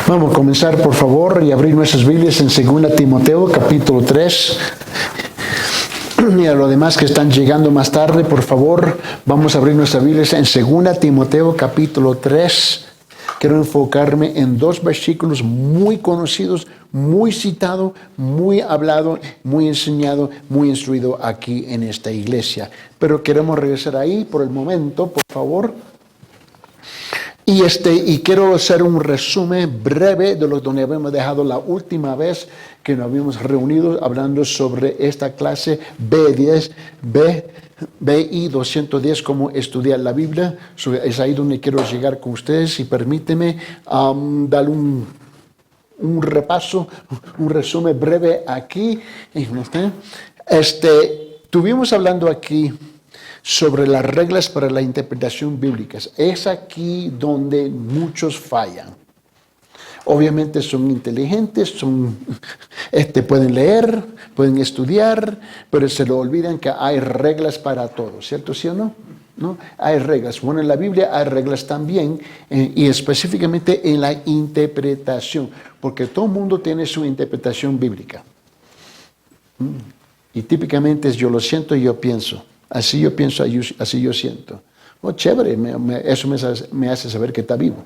Vamos a comenzar, por favor, y abrir nuestras Biblias en 2 Timoteo, capítulo 3. Y a los demás que están llegando más tarde, por favor, vamos a abrir nuestras Biblias en 2 Timoteo, capítulo 3. Quiero enfocarme en dos versículos muy conocidos, muy citados, muy hablado, muy enseñado, muy instruido aquí en esta iglesia. Pero queremos regresar ahí por el momento, por favor. Y quiero hacer un resumen breve de lo donde habíamos dejado la última vez que nos habíamos reunido hablando sobre esta clase B10, BI 210, cómo estudiar la Biblia. Es ahí donde quiero llegar con ustedes y permíteme dar un repaso, un resumen breve aquí. Estuvimos hablando aquí sobre las reglas para la interpretación bíblica. Es aquí donde muchos fallan. Obviamente son inteligentes, pueden leer, pueden estudiar, pero se lo olvidan que hay reglas para todo, ¿cierto? ¿Sí o no? ¿No? Hay reglas. Bueno, en la Biblia hay reglas también, y específicamente en la interpretación, porque todo el mundo tiene su interpretación bíblica. Y típicamente es yo lo siento y yo pienso. Así yo pienso, así yo siento. Oh, chévere, eso me hace saber que está vivo,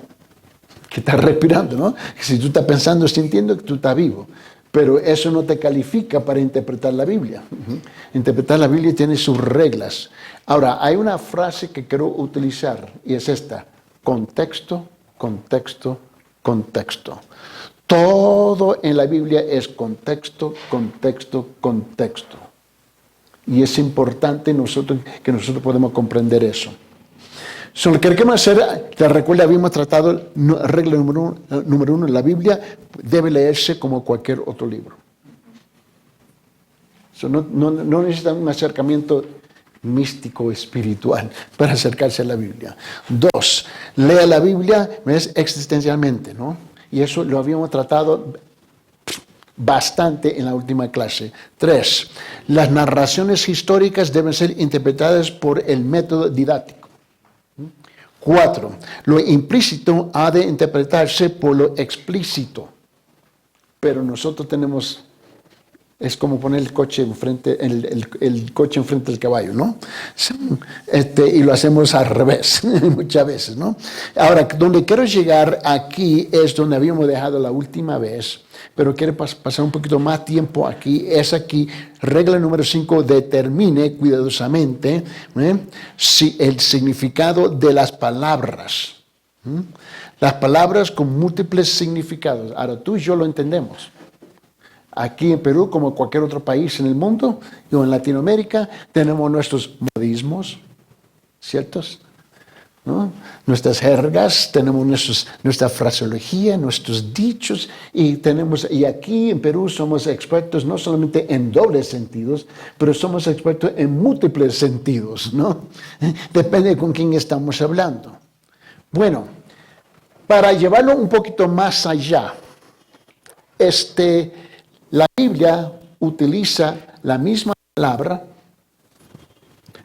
que está respirando, ¿no? Si tú estás pensando, sintiendo que tú estás vivo. Pero eso no te califica para interpretar la Biblia. Interpretar la Biblia tiene sus reglas. Ahora, hay una frase que quiero utilizar y es esta: contexto, contexto, contexto. Todo en la Biblia es contexto, contexto, contexto. Y es importante que nosotros podamos comprender eso. Lo que queremos hacer, te recuerda, habíamos tratado, regla número uno, la Biblia debe leerse como cualquier otro libro. No necesita un acercamiento místico, espiritual, para acercarse a la Biblia. 2, lea la Biblia existencialmente, ¿no? Y eso lo habíamos tratado bastante en la última clase. 3, las narraciones históricas deben ser interpretadas por el método didáctico. 4, lo implícito ha de interpretarse por lo explícito. Pero nosotros tenemos, es como poner el coche enfrente del caballo, ¿no? Y lo hacemos al revés, muchas veces, ¿no? Ahora, donde quiero llegar aquí es donde habíamos dejado la última vez, pero quiero pasar un poquito más tiempo aquí. Es aquí, regla número 5, determine cuidadosamente si el significado de las palabras. Las palabras con múltiples significados. Ahora, tú y yo lo entendemos. Aquí en Perú, como cualquier otro país en el mundo, o en Latinoamérica, tenemos nuestros modismos, ¿ciertos? ¿No? Nuestras jergas, tenemos nuestra fraseología, nuestros dichos, y aquí en Perú somos expertos no solamente en dobles sentidos, pero somos expertos en múltiples sentidos, ¿no? Depende con quién estamos hablando. Bueno, para llevarlo un poquito más allá, la Biblia utiliza la misma palabra,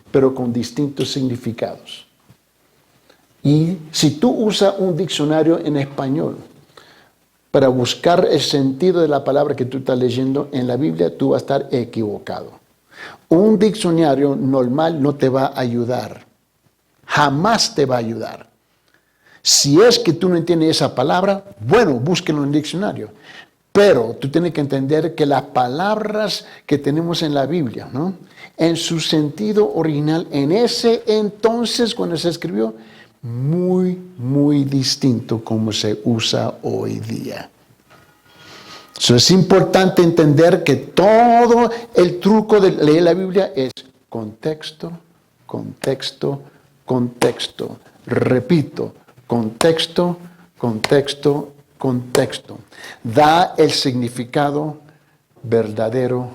pero con distintos significados. Y si tú usas un diccionario en español para buscar el sentido de la palabra que tú estás leyendo en la Biblia, tú vas a estar equivocado. Un diccionario normal no te va a ayudar. Jamás te va a ayudar. Si es que tú no entiendes esa palabra, bueno, búsquelo en el diccionario. Pero tú tienes que entender que las palabras que tenemos en la Biblia, ¿no?, en su sentido original, en ese entonces cuando se escribió, muy, muy distinto como se usa hoy día. Es importante entender que todo el truco de leer la Biblia es contexto, contexto, contexto. Repito, contexto, contexto, contexto. Da el significado verdadero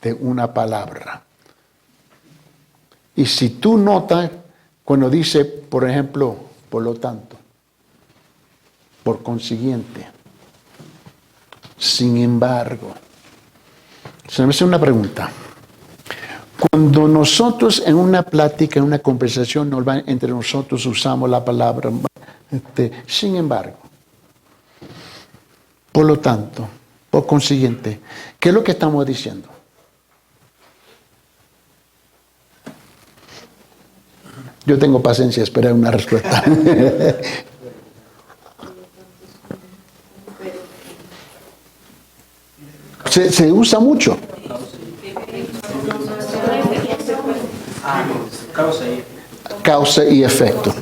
de una palabra. Y si tú notas, cuando dice, por ejemplo, por lo tanto, por consiguiente, sin embargo, se me hace una pregunta. Cuando nosotros en una plática, en una conversación normal entre nosotros usamos la palabra sin embargo, Por lo tanto, por consiguiente, ¿qué es lo que estamos diciendo? Yo tengo paciencia, esperar una respuesta. Se usa mucho. Causa y efecto.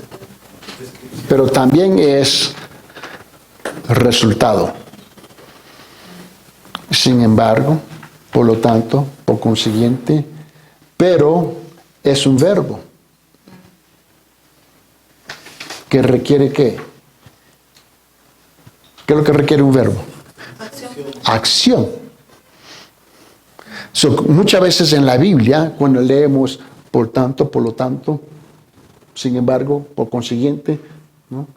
Pero también es resultado. Sin embargo, por lo tanto, por consiguiente, pero es un verbo. ¿Que requiere qué? ¿Qué es lo que requiere un verbo? Acción. Muchas veces en la Biblia, cuando leemos por tanto, por lo tanto, sin embargo, por consiguiente, ¿no?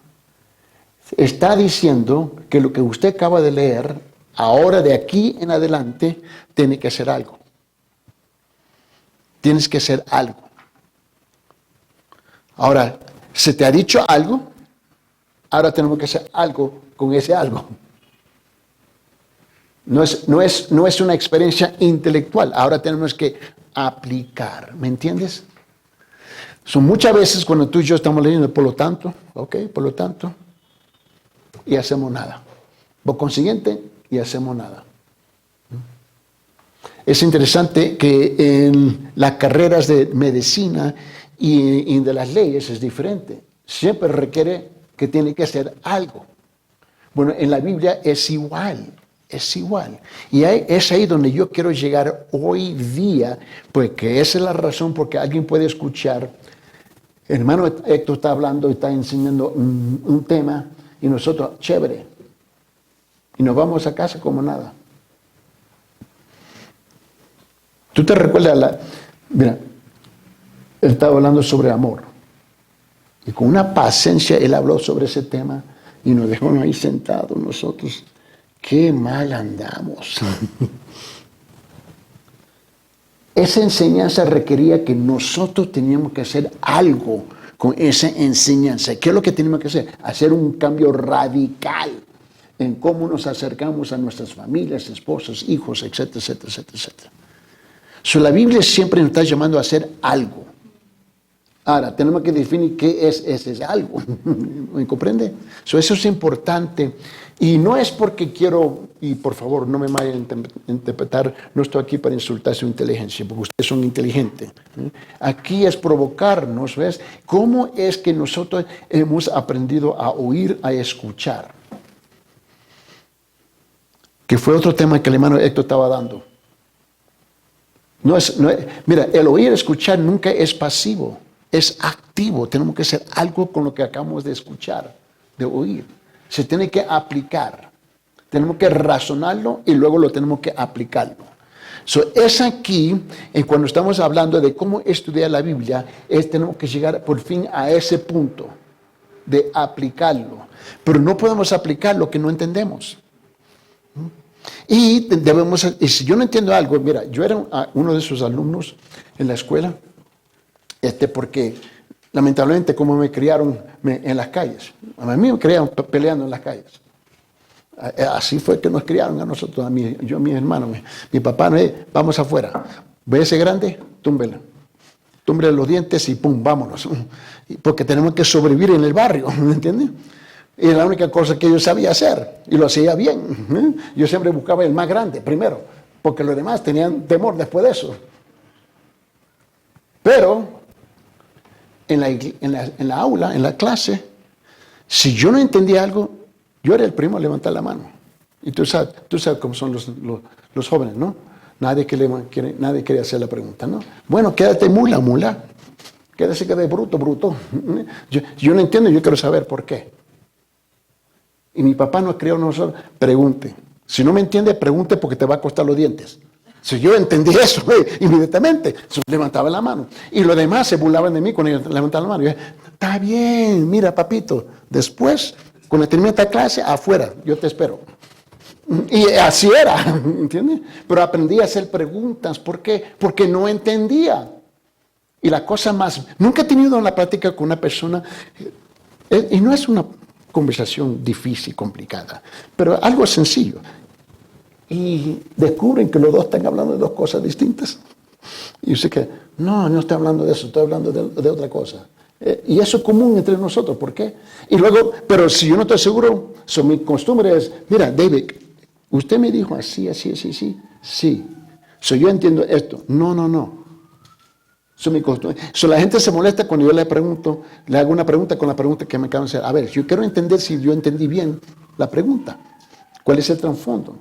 Está diciendo que lo que usted acaba de leer, ahora de aquí en adelante, tiene que hacer algo. Tienes que hacer algo. Ahora, se te ha dicho algo, ahora tenemos que hacer algo con ese algo. No es una experiencia intelectual, ahora tenemos que aplicar, ¿me entiendes? Muchas veces cuando tú y yo estamos leyendo, por lo tanto, y hacemos nada. Por consiguiente, y hacemos nada. Es interesante que en las carreras de medicina y de las leyes es diferente. Siempre requiere que tiene que hacer algo. Bueno, en la Biblia es igual. Es igual. Y es ahí donde yo quiero llegar hoy día, porque esa es la razón porque alguien puede escuchar. El hermano Héctor está hablando y está enseñando un tema y nosotros, chévere. Y nos vamos a casa como nada. ¿Tú te recuerdas? Mira, él estaba hablando sobre amor. Y con una paciencia él habló sobre ese tema y nos dejó ahí sentados nosotros. Qué mal andamos. Esa enseñanza requería que nosotros teníamos que hacer algo con esa enseñanza. ¿Qué es lo que tenemos que hacer? Hacer un cambio radical en cómo nos acercamos a nuestras familias, esposos, hijos, etcétera, etcétera, etcétera, etcétera. La Biblia siempre nos está llamando a hacer algo. Ahora, tenemos que definir qué es ese algo. ¿Me comprende? Eso es importante. Y no es porque quiero, y por favor, no me vayan a interpretar, no estoy aquí para insultar su inteligencia, porque ustedes son inteligentes. Aquí es provocarnos, ¿ves? ¿Cómo es que nosotros hemos aprendido a oír, a escuchar? Que fue otro tema que el hermano Héctor estaba dando. Mira, el oír, escuchar nunca es pasivo. Es activo, tenemos que hacer algo con lo que acabamos de escuchar, de oír. Se tiene que aplicar. Tenemos que razonarlo y luego lo tenemos que aplicarlo. Es aquí, cuando estamos hablando de cómo estudiar la Biblia, tenemos que llegar por fin a ese punto de aplicarlo. Pero no podemos aplicar lo que no entendemos. Y si yo no entiendo algo, mira, yo era uno de sus alumnos en la escuela, porque lamentablemente como me criaron en las calles, a mí me criaron peleando en las calles. Así fue que nos criaron a nosotros, yo y mis hermanos. Mi papá, vamos afuera, ve ese grande, túmbele los dientes y pum, vámonos. Porque tenemos que sobrevivir en el barrio, ¿me entiendes? Y es la única cosa que yo sabía hacer, y lo hacía bien. Yo siempre buscaba el más grande primero, porque los demás tenían temor después de eso. Pero en la aula, en la clase, si yo no entendía algo, yo era el primero a levantar la mano. Y tú sabes cómo son los jóvenes, ¿no? Nadie quiere hacer la pregunta, ¿no? Bueno, quédate mula. Quédate bruto. Yo no entiendo, yo quiero saber por qué. Y mi papá nos crió a nosotros, pregunte. Si no me entiende, pregunte porque te va a costar los dientes. Si yo entendí eso, inmediatamente levantaba la mano. Y los demás se burlaban de mí cuando yo levantaba la mano. Yo dije, está bien, mira papito, después, cuando termine esta clase, afuera, yo te espero. Y así era, ¿entiendes? Pero aprendí a hacer preguntas. ¿Por qué? Porque no entendía. Y la cosa más, nunca he tenido una plática con una persona, y no es una conversación difícil, complicada, pero algo sencillo. Y descubren que los dos están hablando de dos cosas distintas. Y dice que, no estoy hablando de eso, estoy hablando de otra cosa. Y eso es común entre nosotros, ¿por qué? Y luego, pero si yo no estoy seguro, mi costumbre es, mira, David, usted me dijo así. Sí. Yo entiendo esto. No. Eso es mi costumbre. La gente se molesta cuando yo le hago una pregunta con la pregunta que me acaban de hacer. A ver, yo quiero entender si yo entendí bien la pregunta. ¿Cuál es el trasfondo?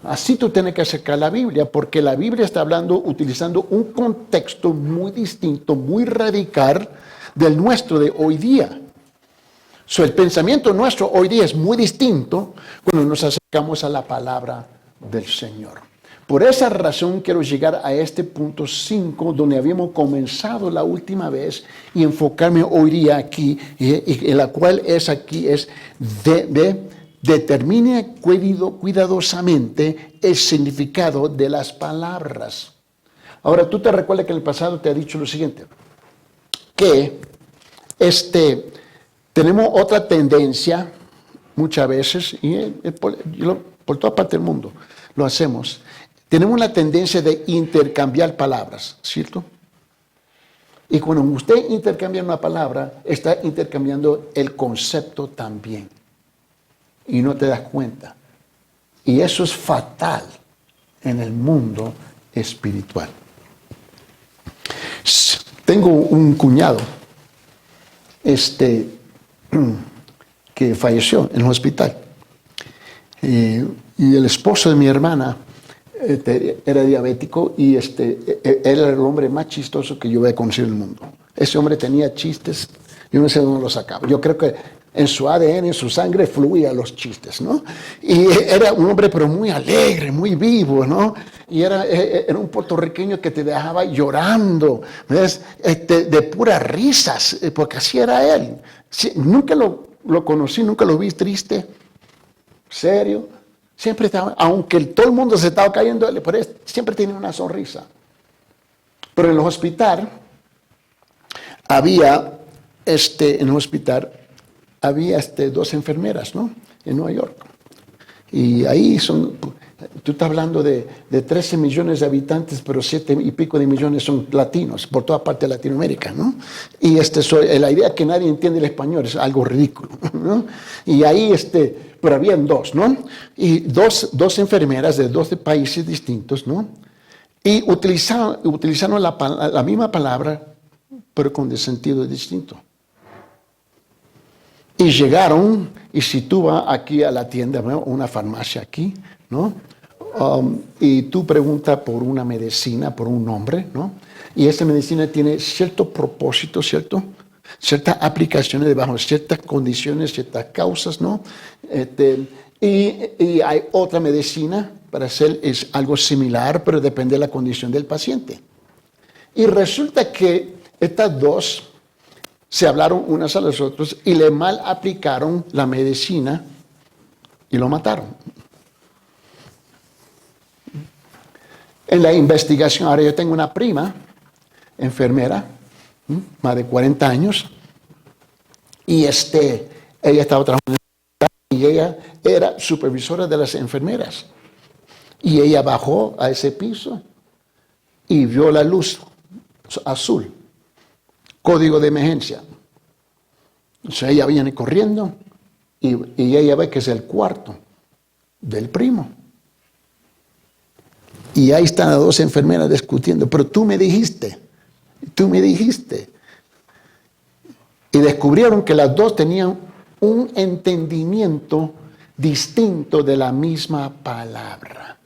Así tú tienes que acercar la Biblia, porque la Biblia está utilizando un contexto muy distinto, muy radical del nuestro de hoy día. El pensamiento nuestro hoy día es muy distinto cuando nos acercamos a la palabra del Señor. Por esa razón quiero llegar a este punto 5, donde habíamos comenzado la última vez, y enfocarme hoy día aquí, y la cual es determine cuidadosamente el significado de las palabras. Ahora, tú te recuerdas que en el pasado te he dicho lo siguiente, que tenemos otra tendencia muchas veces, y por toda parte del mundo lo hacemos. Tenemos la tendencia de intercambiar palabras, ¿cierto? Y cuando usted intercambia una palabra, está intercambiando el concepto también. Y no te das cuenta. Y eso es fatal en el mundo espiritual. Tengo un cuñado que falleció en el hospital. Y el esposo de mi hermana era diabético y él era el hombre más chistoso que yo había conocido en el mundo. Ese hombre tenía chistes, yo no sé dónde los sacaba. Yo creo que en su ADN, en su sangre, fluían los chistes, ¿no? Y era un hombre pero muy alegre, muy vivo, ¿no? Y era un puertorriqueño que te dejaba llorando, ¿ves? De puras risas, porque así era él. Nunca lo conocí, nunca lo vi triste, serio. Siempre estaba, aunque todo el mundo se estaba cayendo, siempre tenía una sonrisa. Pero en el hospital había, dos enfermeras, ¿no? En Nueva York. Y ahí tú estás hablando de 13 millones de habitantes, pero 7 y pico de millones son latinos, por toda parte de Latinoamérica, ¿no? Y la idea que nadie entiende el español es algo ridículo, ¿no? Y ahí, pero habían dos, ¿no? Y dos enfermeras de 12 países distintos, ¿no? Y utilizaron la misma palabra, pero con sentido distinto. Y llegaron, y si tú vas aquí a la tienda, ¿no? Una farmacia aquí, ¿no? Y tú preguntas por una medicina, por un nombre, ¿no? Y esa medicina tiene cierto propósito, ¿cierto? Ciertas aplicaciones debajo, ciertas condiciones, ciertas causas, ¿no? Y hay otra medicina para hacer algo similar, pero depende de la condición del paciente. Y resulta que estas dos se hablaron unas a las otras y le mal aplicaron la medicina y lo mataron. En la investigación, ahora yo tengo una prima, enfermera, más de 40 años, y ella estaba trabajando y ella era supervisora de las enfermeras. Y ella bajó a ese piso y vio la luz azul. Código de emergencia. Entonces ella viene corriendo y ella ve que es el cuarto del primo. Y ahí están las dos enfermeras discutiendo. Pero tú me dijiste. Y descubrieron que las dos tenían un entendimiento distinto de la misma palabra.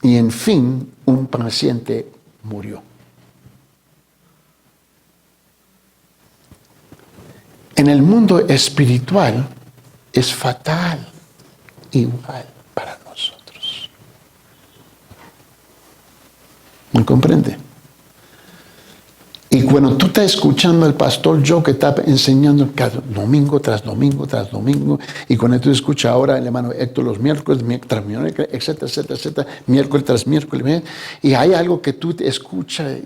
Y en fin, un paciente murió. En el mundo espiritual es fatal, igual para nosotros. ¿Me comprende? Y cuando tú estás escuchando al pastor Joe que está enseñando cada domingo tras domingo tras domingo, y cuando tú escuchas ahora el hermano Héctor los miércoles, etcétera, miércoles tras miércoles, y hay algo que tú te escuchas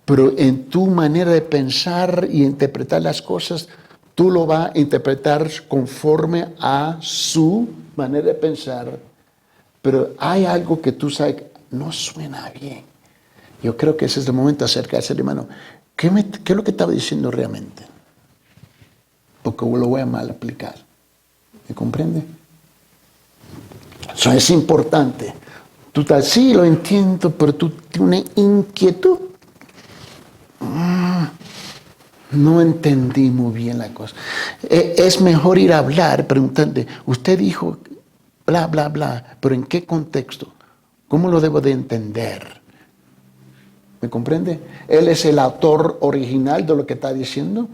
pero en tu manera de pensar y interpretar las cosas, tú lo vas a interpretar conforme a su manera de pensar, pero hay algo que tú sabes, no suena bien. Yo creo que ese es el momento de acercarse al hermano. ¿Qué es lo que estaba diciendo realmente? Porque lo voy a mal aplicar. ¿Me comprende? Eso es importante. Tú estás, sí, lo entiendo, pero tú tienes una inquietud. No entendí muy bien la cosa. Es mejor ir a hablar, preguntando, usted dijo bla, bla, bla, pero ¿en qué contexto? ¿Cómo lo debo de entender? ¿Me comprende? Él es el autor original de lo que está diciendo.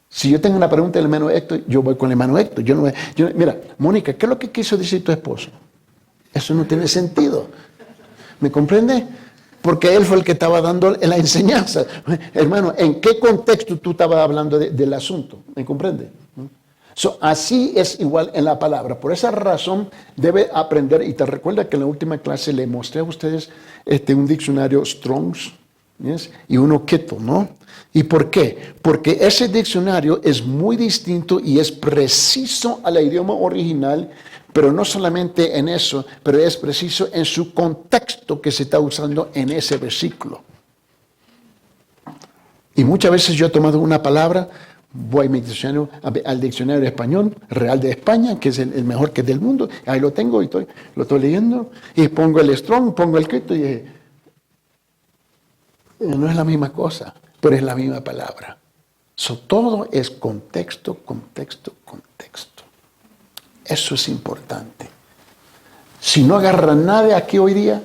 Si yo tengo una pregunta del hermano Héctor, yo voy con el hermano Héctor. Mira, Mónica, ¿qué es lo que quiso decir tu esposo? Eso no tiene sentido. ¿Me comprende? Porque él fue el que estaba dando la enseñanza. Hermano, ¿en qué contexto tú estabas hablando del asunto? ¿Me comprende? Así es igual en la palabra. Por esa razón debe aprender. Y te recuerda que en la última clase le mostré a ustedes un diccionario Strong's, ¿yes? Y uno Keto, ¿no? ¿Y por qué? Porque ese diccionario es muy distinto y es preciso al idioma original, pero no solamente en eso, pero es preciso en su contexto que se está usando en ese versículo. Y muchas veces yo he tomado una palabra, voy al diccionario español, Real de España, que es el mejor que es del mundo, ahí lo tengo y lo estoy leyendo, y pongo el Strong, pongo el Keto y no es la misma cosa, pero es la misma palabra. Todo es contexto, contexto, contexto. Eso es importante. Si no agarra nada aquí hoy día,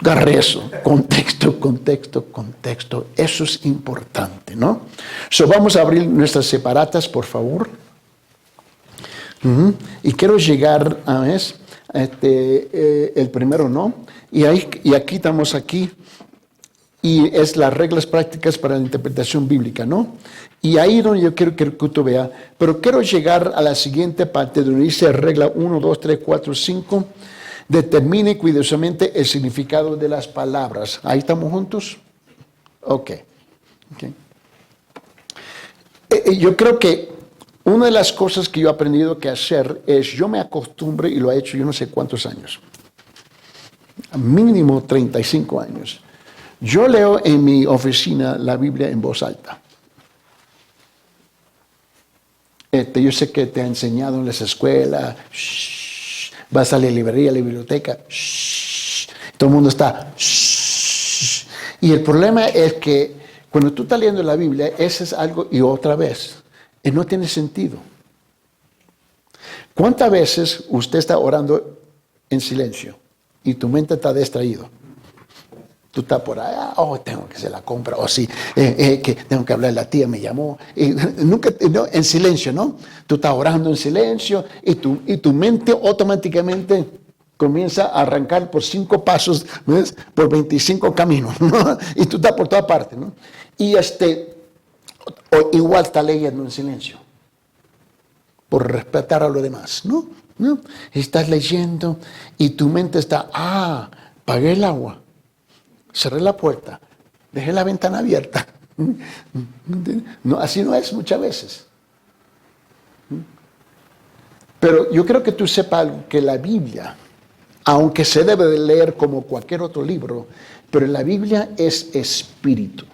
agarre eso. Contexto, contexto, contexto. Eso es importante, ¿no? Vamos a abrir nuestras separatas, por favor. Y quiero llegar a el primero, ¿no? Y aquí estamos aquí. Y es las reglas prácticas para la interpretación bíblica, ¿no? Y ahí es donde yo quiero que tú veas. Pero quiero llegar a la siguiente parte donde dice regla 1, 2, 3, 4, 5. Determine cuidadosamente el significado de las palabras. ¿Ahí estamos juntos? Ok. Yo creo que una de las cosas que yo he aprendido que hacer es, yo me acostumbre, y lo he hecho yo no sé cuántos años, mínimo 35 años. Yo leo en mi oficina la Biblia en voz alta. Yo sé que te ha enseñado en las escuelas, vas a la librería, a la biblioteca, todo el mundo está. Y el problema es que cuando tú estás leyendo la Biblia, ese es algo y otra vez, no tiene sentido. ¿Cuántas veces usted está orando en silencio y tu mente está distraída? Tú estás por allá, tengo que hacer la compra, sí, que tengo que hablar, la tía me llamó. Y nunca, no, en silencio, ¿no? Tú estás orando en silencio y tu mente automáticamente comienza a arrancar por 5 pasos, ¿ves? Por 25 caminos, ¿no? Y tú estás por toda parte, ¿no? Y o igual está leyendo en silencio, por respetar a los demás, ¿no? Estás leyendo y tu mente está, apagué el agua. Cerré la puerta, dejé la ventana abierta. No, así no es muchas veces. Pero yo creo que tú sepas algo, que la Biblia, aunque se debe de leer como cualquier otro libro, pero la Biblia es espíritu.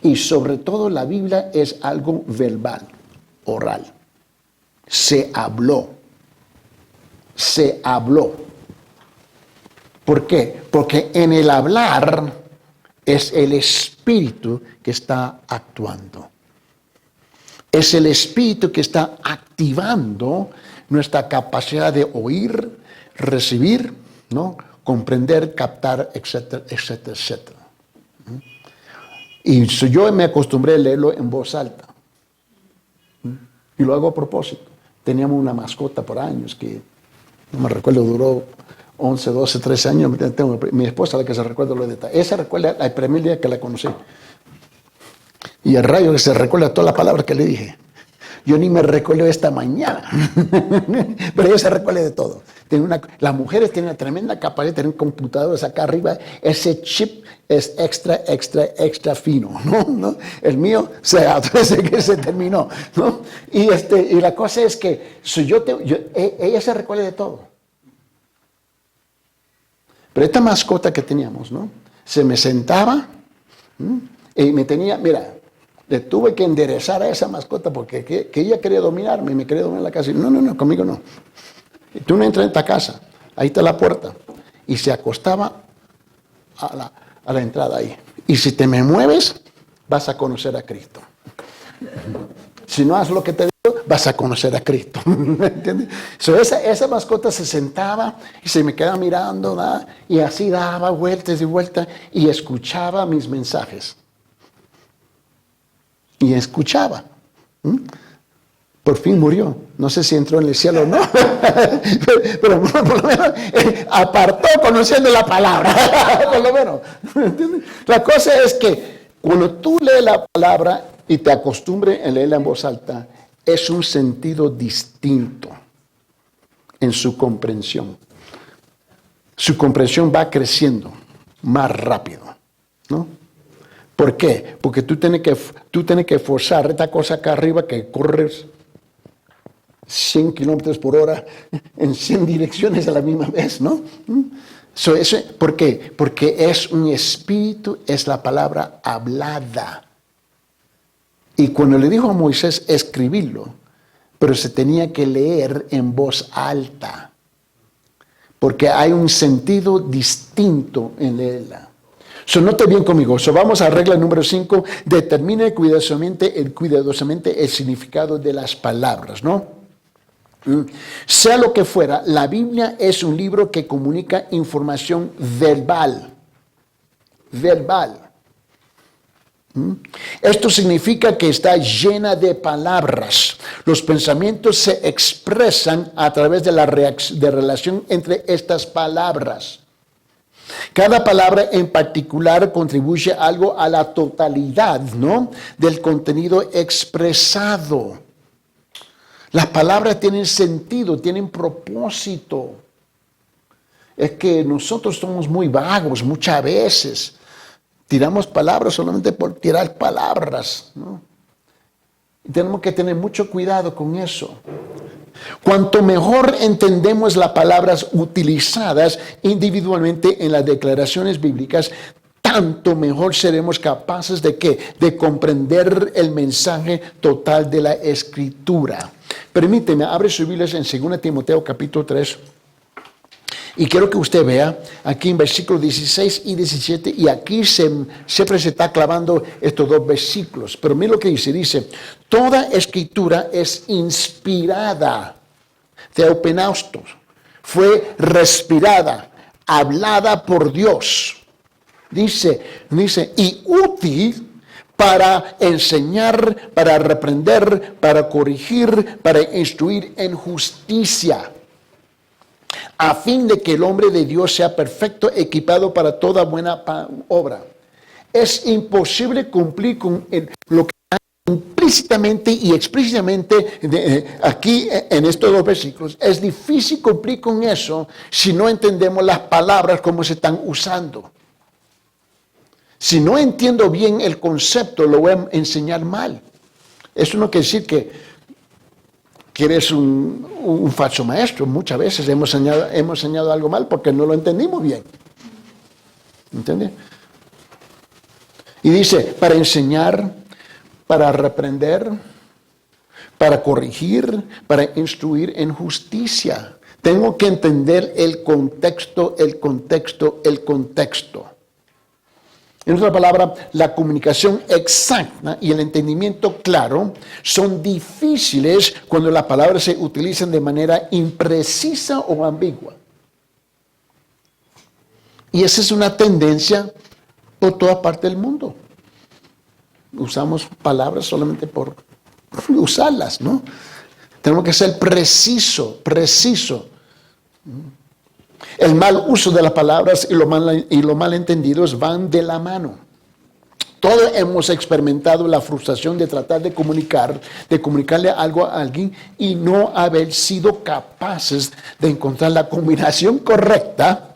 Y sobre todo la Biblia es algo verbal, oral. Se habló. Se habló. ¿Por qué? Porque en el hablar es el espíritu que está actuando. Es el espíritu que está activando nuestra capacidad de oír, recibir, ¿no? Comprender, captar, etcétera, etcétera, etcétera. Y yo me acostumbré a leerlo en voz alta. Y lo hago a propósito. Teníamos una mascota por años que, no me recuerdo, duró 11, 12, 13 años. Tengo mi esposa la que se recuerda los detalles. Esa recuerda el primer día que la conocí. Y el rayo que se recuerda todas las palabras que le dije. Yo ni me recuerdo esta mañana. Pero ella se recuerda de todo. Las mujeres tienen una tremenda capacidad de tener computadoras acá arriba. Ese chip es extra fino, ¿no? El mío que se terminó, ¿no? Y la cosa es que ella se recuerda de todo. Pero esta mascota que teníamos, ¿no? Se me sentaba y me tenía, mira, le tuve que enderezar a esa mascota porque que ella quería dominarme, me quería dominar la casa. Y no, conmigo no. Tú no entras en esta casa, ahí está la puerta. Y se acostaba a la entrada ahí. Y si te me mueves, vas a conocer a Cristo. Si no haces lo que te digo, vas a conocer a Cristo. ¿Entiendes? Esa mascota se sentaba y se me quedaba mirando, ¿verdad? Y así daba vueltas y vueltas y escuchaba mis mensajes. Y escuchaba. Por fin murió. No sé si entró en el cielo o no. pero por lo menos apartó conociendo la palabra. Por lo menos. ¿Entiendes? La cosa es que cuando tú lees la palabra y te acostumbres a leerla en voz alta, es un sentido distinto en su comprensión. Su comprensión va creciendo más rápido, ¿no? ¿Por qué? Porque tú tienes que forzar esta cosa acá arriba que corres 100 kilómetros por hora en 100 direcciones a la misma vez, ¿no? ¿Por qué? Porque es un espíritu, es la palabra hablada. Y cuando le dijo a Moisés escribirlo, pero se tenía que leer en voz alta, porque hay un sentido distinto en leerla. Note bien conmigo. Vamos a regla número 5. Determine cuidadosamente el significado de las palabras, ¿no? Sea lo que fuera, la Biblia es un libro que comunica información verbal. Esto significa que está llena de palabras. Los pensamientos se expresan a través de la relación entre estas palabras. Cada palabra en particular contribuye algo a la totalidad, ¿no?, del contenido expresado. Las palabras tienen sentido, tienen propósito. Es que nosotros somos muy vagos muchas veces. Tiramos palabras solamente por tirar palabras, ¿no? Y tenemos que tener mucho cuidado con eso. Cuanto mejor entendemos las palabras utilizadas individualmente en las declaraciones bíblicas, tanto mejor seremos capaces de comprender el mensaje total de la Escritura. Permíteme, abre sus Biblias en 2 Timoteo capítulo 3. Y quiero que usted vea aquí en versículos 16 y 17, y aquí siempre se está clavando estos dos versículos. Pero mira lo que dice, toda escritura es inspirada, theopneustos, fue respirada, hablada por Dios. Dice, y útil para enseñar, para reprender, para corregir, para instruir en justicia, a fin de que el hombre de Dios sea perfecto, equipado para toda buena obra. Es imposible cumplir con lo que está implícitamente y explícitamente aquí en estos dos versículos. Es difícil cumplir con eso si no entendemos las palabras como se están usando. Si no entiendo bien el concepto, lo voy a enseñar mal. Eso no quiere decir que eres un falso maestro. Muchas veces hemos enseñado algo mal porque no lo entendimos bien. ¿Entiendes? Y dice, para enseñar, para reprender, para corregir, para instruir en justicia. Tengo que entender el contexto. En otra palabra, la comunicación exacta y el entendimiento claro son difíciles cuando las palabras se utilizan de manera imprecisa o ambigua. Y esa es una tendencia por toda parte del mundo. Usamos palabras solamente por usarlas, ¿no? Tenemos que ser preciso. El mal uso de las palabras y los malentendidos van de la mano. Todos hemos experimentado la frustración de tratar de comunicarle algo a alguien y no haber sido capaces de encontrar la combinación correcta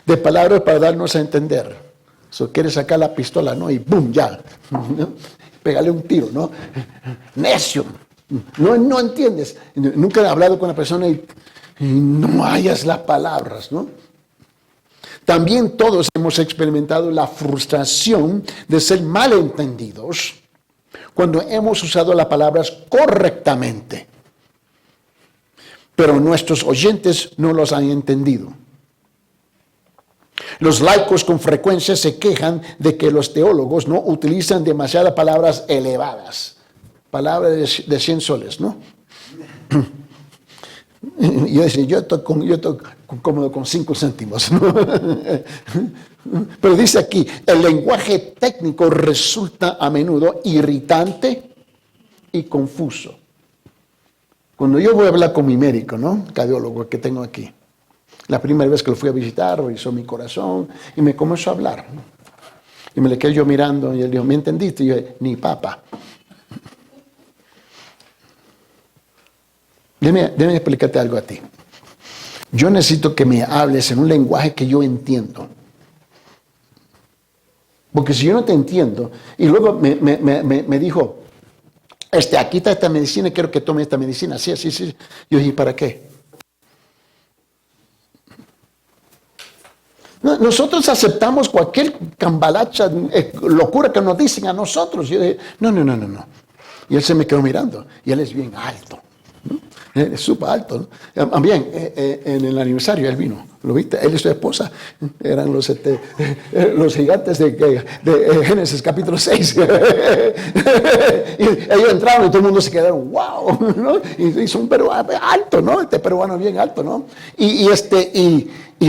de palabras para darnos a entender. Quiere sacar la pistola, ¿no? Y ¡boom! Ya. ¿No? Pégale un tiro, ¿no? Necio. No entiendes. Nunca he hablado con una persona y no hayas las palabras, ¿no? También todos hemos experimentado la frustración de ser malentendidos cuando hemos usado las palabras correctamente, pero nuestros oyentes no los han entendido. Los laicos con frecuencia se quejan de que los teólogos no utilizan demasiadas palabras elevadas, palabras de 100 soles, ¿no? Yo decía, yo estoy cómodo con 5 céntimos. ¿No? Pero dice aquí, el lenguaje técnico resulta a menudo irritante y confuso. Cuando yo voy a hablar con mi médico, ¿no? Cardiólogo que tengo aquí, la primera vez que lo fui a visitar, revisó mi corazón y me comenzó a hablar, ¿no? Y me le quedé yo mirando y él dijo, ¿me entendiste? Y yo, ni papa. Déjame explicarte algo a ti. Yo necesito que me hables en un lenguaje que yo entiendo. Porque si yo no te entiendo, y luego me dijo, aquí está esta medicina, quiero que tome esta medicina. Sí. Yo dije, ¿para qué? Nosotros aceptamos cualquier cambalacha, locura que nos dicen a nosotros. Yo dije, no. Y él se me quedó mirando, y él es bien alto. Es súper alto, ¿no? También en el aniversario él vino, ¿lo viste? Él y su esposa eran los gigantes de Génesis capítulo 6. Y ellos entraron y todo el mundo se quedaron, wow, ¿no? Y son peruanos alto, ¿no? Este peruano bien alto, ¿no? Y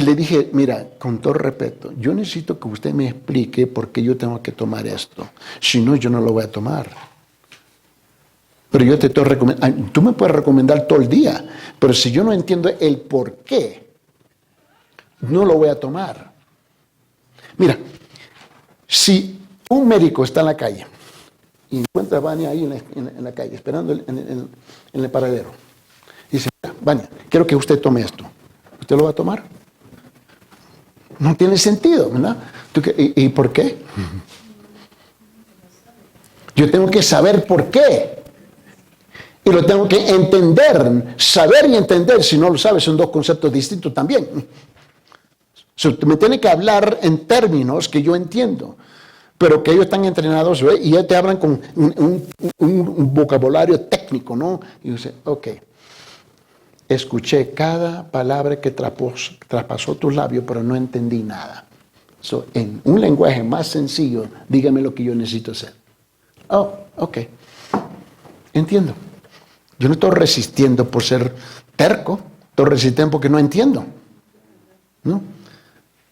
le dije, mira, con todo respeto, yo necesito que usted me explique por qué yo tengo que tomar esto. Si no, yo no lo voy a tomar. Pero yo te estoy recomendando, tú me puedes recomendar todo el día, pero si yo no entiendo el por qué, no lo voy a tomar. Mira, si un médico está en la calle y encuentra a Vania ahí en la calle, esperando en el paradero, y dice, Vania, quiero que usted tome esto, ¿usted lo va a tomar? No tiene sentido, ¿verdad? ¿Y por qué? Yo tengo que saber por qué. Y lo tengo que entender, saber y entender. Si no lo sabes, son dos conceptos distintos también. Me tiene que hablar en términos que yo entiendo, pero que ellos están entrenados, ¿ve? Y ellos te hablan con un vocabulario técnico, ¿no? Y dice, ok, escuché cada palabra que traspasó tus labios, pero no entendí nada. En un lenguaje más sencillo, dígame lo que yo necesito hacer. Oh, ok, entiendo. Yo no estoy resistiendo por ser terco, estoy resistiendo porque no entiendo, ¿no?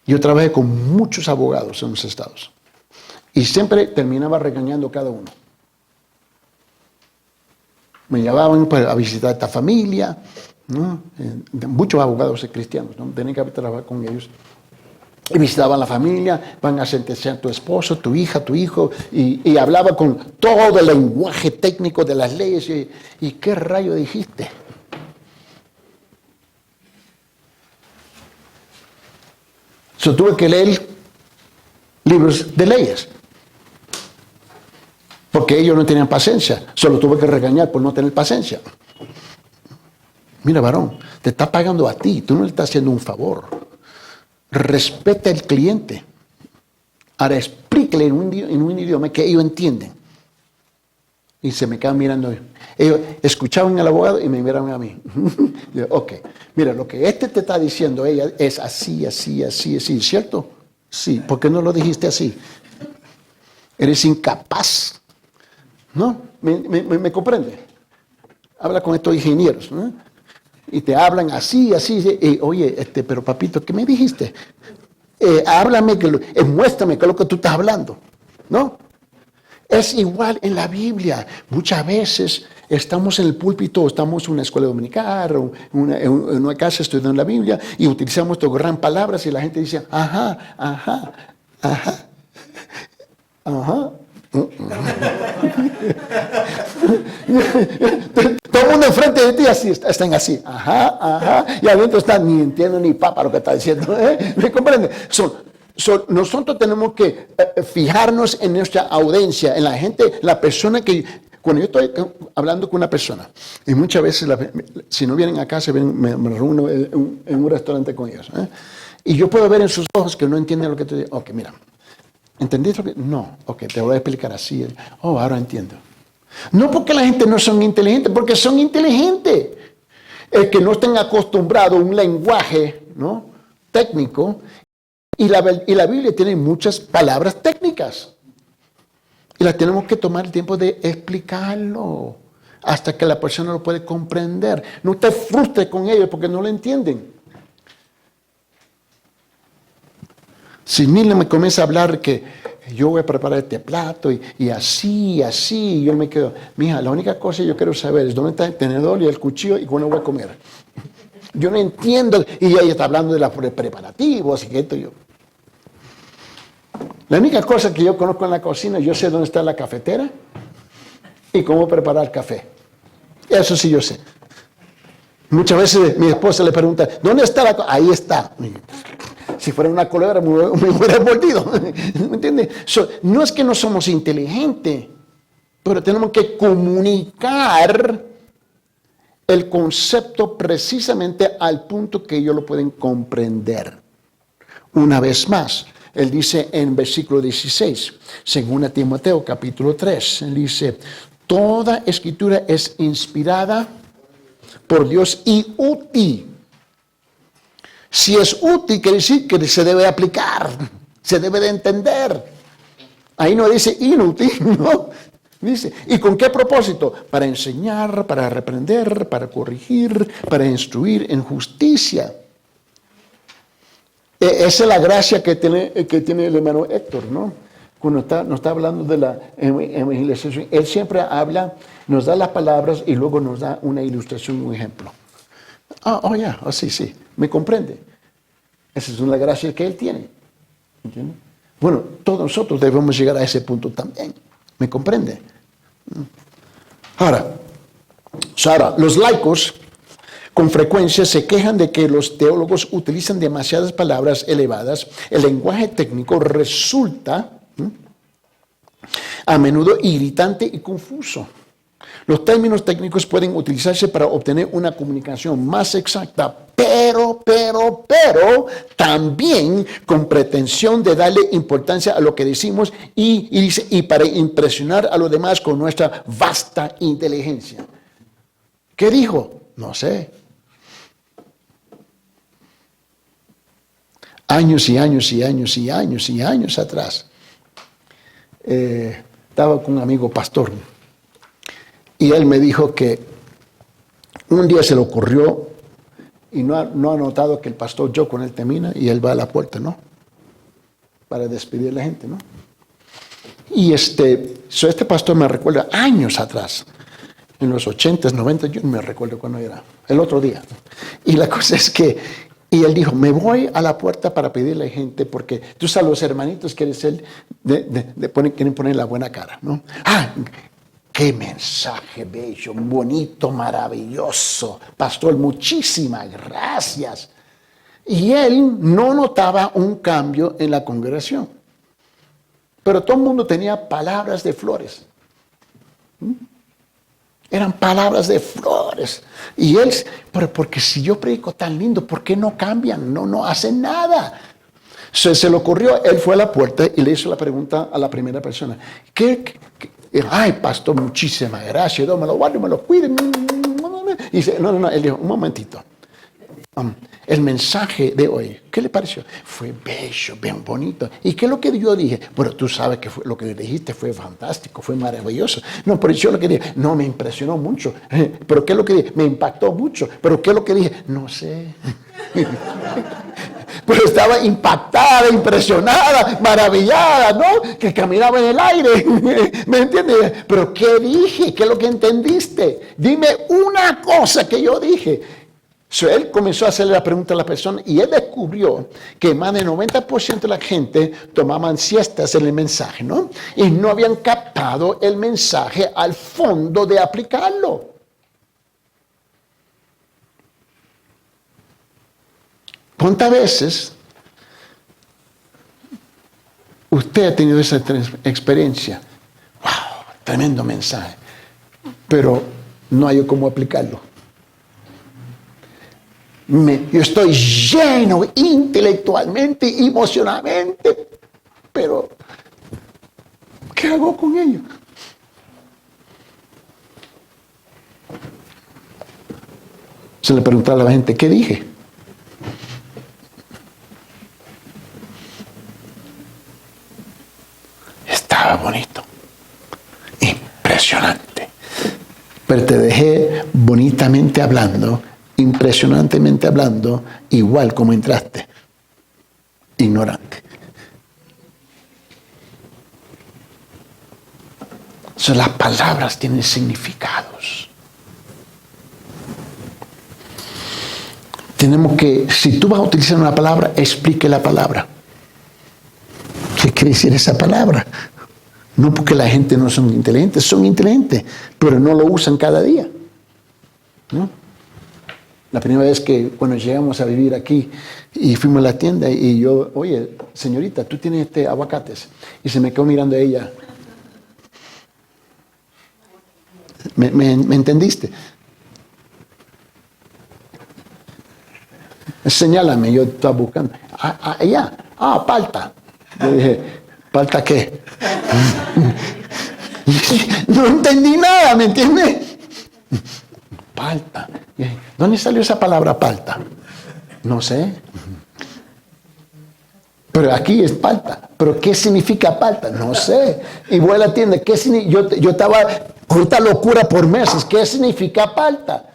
Yo trabajé con muchos abogados en los estados y siempre terminaba regañando a cada uno. Me llevaban a visitar a esta familia, ¿no? Muchos abogados cristianos, ¿no? Tenía que trabajar con ellos. Y visitaban la familia, van a sentenciar a tu esposo, tu hija, tu hijo, y hablaba con todo el lenguaje técnico de las leyes. ¿Y qué rayo dijiste? Tuve que leer libros de leyes, porque ellos no tenían paciencia. Solo tuve que regañar por no tener paciencia. Mira, varón, te está pagando a ti, tú no le estás haciendo un favor. Respeta al cliente. Ahora explíquele en un idioma que ellos entienden. Y se me quedan mirando. Ellos escuchaban al abogado y me miraban a mí. Yo, ok, mira, lo que te está diciendo ella es así, ¿cierto? Sí, ¿por qué no lo dijiste así? Eres incapaz. ¿No? ¿Me comprende? Habla con estos ingenieros, ¿no? Y te hablan así, oye, pero papito, ¿qué me dijiste? Háblame, muéstrame qué es lo que tú estás hablando, ¿no? Es igual en la Biblia. Muchas veces estamos en el púlpito, estamos en una escuela dominical, o en una casa estudiando la Biblia, y utilizamos estas gran palabras, y la gente dice, ajá. Todo el mundo enfrente de ti así, están así, ajá, y adentro están, ni entiendo ni papa lo que está diciendo, ¿me comprende? Nosotros tenemos que fijarnos en nuestra audiencia, en la gente, la persona que, cuando yo estoy hablando con una persona, y muchas veces, si no vienen acá, me reúno en un restaurante con ellos, y yo puedo ver en sus ojos que no entienden lo que tú dices. Ok, mira, ¿entendiste lo que? No, ok, te voy a explicar así. Oh, ahora entiendo. No porque la gente no son inteligentes, porque son inteligentes. El que no estén acostumbrados a un lenguaje, ¿no?, técnico, y la Biblia tiene muchas palabras técnicas. Y las tenemos que tomar el tiempo de explicarlo hasta que la persona lo puede comprender. No te frustres con ellos porque no lo entienden. Si Nila me comienza a hablar que yo voy a preparar este plato y así, yo me quedo, mija, la única cosa que yo quiero saber es dónde está el tenedor y el cuchillo y cuándo voy a comer. Yo no entiendo, y ella está hablando de los preparativos y que esto yo. La única cosa que yo conozco en la cocina, yo sé dónde está la cafetera y cómo preparar café. Eso sí yo sé. Muchas veces mi esposa le pregunta, ¿dónde está la cafetera? Ahí está. Si fuera una culebra me hubiera mordido. ¿Me entiendes? No es que no somos inteligentes, pero tenemos que comunicar el concepto precisamente al punto que ellos lo pueden comprender. Una vez más, él dice en versículo 16, según Timoteo capítulo 3, él dice, toda escritura es inspirada por Dios y útil. Si es útil, quiere decir que se debe aplicar, se debe de entender. Ahí no dice inútil, ¿no? Dice, ¿y con qué propósito? Para enseñar, para reprender, para corregir, para instruir en justicia. Esa es la gracia que tiene el hermano Héctor, ¿no? Cuando nos está hablando de la evangelización, él siempre habla, nos da las palabras y luego nos da una ilustración, un ejemplo. Sí, me comprende. Esa es una gracia que él tiene. ¿Entiende? Bueno, todos nosotros debemos llegar a ese punto también. ¿Me comprende? Ahora, los laicos con frecuencia se quejan de que los teólogos utilizan demasiadas palabras elevadas. El lenguaje técnico resulta a menudo irritante y confuso. Los términos técnicos pueden utilizarse para obtener una comunicación más exacta, pero también con pretensión de darle importancia a lo que decimos y para impresionar a los demás con nuestra vasta inteligencia. ¿Qué dijo? No sé. Años y años atrás, estaba con un amigo pastor. Y él me dijo que un día se le ocurrió, y no ha notado que el pastor yo con él termina y él va a la puerta, ¿no? Para despedir a la gente, ¿no? Y este pastor me recuerda años atrás, en los 80s, 90s, yo no me recuerdo cuándo era, el otro día. Y la cosa es que, y él dijo, me voy a la puerta para pedirle a la gente, porque tú sabes, los hermanitos quieren poner la buena cara, ¿no? ¡Qué mensaje bello, bonito, maravilloso! Pastor, muchísimas gracias. Y él no notaba un cambio en la congregación. Pero todo el mundo tenía palabras de flores. Eran palabras de flores. Y él, pero porque si yo predico tan lindo, ¿por qué no cambian? No hacen nada. Se le ocurrió, él fue a la puerta y le hizo la pregunta a la primera persona. Ay, pastor, muchísimas gracias, Dios me lo guarde, me lo cuide. Y dice, no, él dijo, un momentito. El mensaje de hoy, ¿qué le pareció? Fue bello, bien bonito. ¿Y qué es lo que yo dije? Bueno, tú sabes que lo que dijiste fue fantástico, fue maravilloso. No, pero yo lo que dije, no, me impresionó mucho. ¿Pero qué es lo que dije? Me impactó mucho. ¿Pero qué es lo que dije? No sé. Pero estaba impactada, impresionada, maravillada, ¿no? Que caminaba en el aire. ¿Me entiendes? ¿Pero qué dije? ¿Qué es lo que entendiste? Dime una cosa que yo dije. So, él comenzó a hacerle la pregunta a la persona y él descubrió que más del 90% de la gente tomaban siestas en el mensaje, ¿no? Y no habían captado el mensaje al fondo de aplicarlo. ¿Cuántas veces usted ha tenido esa experiencia? ¡Wow! Tremendo mensaje. Pero no hay cómo aplicarlo. Yo estoy lleno intelectualmente, emocionalmente, pero ¿qué hago con ello? Se le preguntaba a la gente, ¿qué dije? Estaba bonito, impresionante, pero te dejé bonitamente hablando, impresionantemente hablando, igual como entraste, ignorante. So, las palabras tienen significados. Tenemos que, si tú vas a utilizar una palabra, explique la palabra. ¿Qué quiere decir esa palabra? No porque la gente no son inteligentes, pero no lo usan cada día, ¿no? La primera vez que cuando llegamos a vivir aquí y fuimos a la tienda y yo, oye, señorita, tú tienes aguacates. Y se me quedó mirando a ella. ¿Me entendiste? Señálame, yo estaba buscando. Allá, palta. Yo dije, ¿palta qué? No entendí nada, ¿me entiendes? Palta. ¿Dónde salió esa palabra palta? No sé. Pero aquí es palta. ¿Pero qué significa palta? No sé. Y voy a la tienda. ¿Qué significa? Yo estaba ahorita locura por meses. ¿Qué significa palta?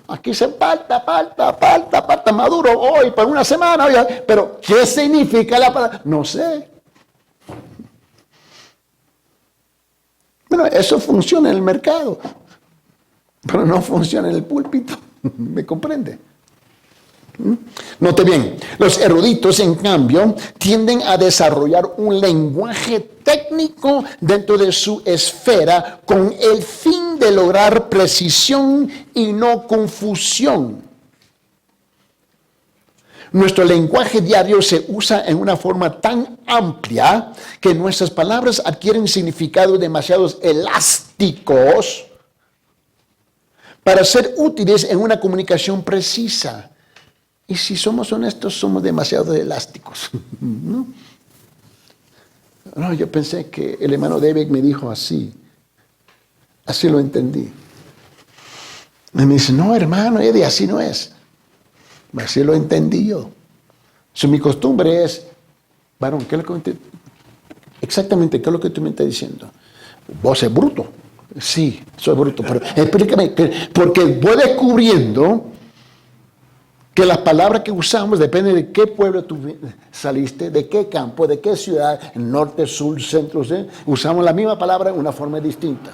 Aquí dice palta maduro hoy, por una semana. Pero ¿qué significa la palabra? No sé. Bueno, eso funciona en el mercado, pero no funciona en el púlpito. ¿Me comprende? Note bien, los eruditos, en cambio, tienden a desarrollar un lenguaje técnico dentro de su esfera con el fin de lograr precisión y no confusión. Nuestro lenguaje diario se usa en una forma tan amplia que nuestras palabras adquieren significados demasiado elásticos para ser útiles en una comunicación precisa. Y si somos honestos, somos demasiado elásticos, ¿no? No, yo pensé que el hermano David me dijo así. Así lo entendí. Y me dice, no, hermano Eddie, así no es. Así lo entendí yo. Mi costumbre es, varón, ¿qué es lo que exactamente qué es lo que tú me estás diciendo? ¿Vos sos bruto? Sí, soy bruto, pero explícame, porque voy descubriendo que las palabras que usamos dependen de qué pueblo tú saliste, de qué campo, de qué ciudad, norte, sur, centro, ¿sí? Usamos la misma palabra en una forma distinta.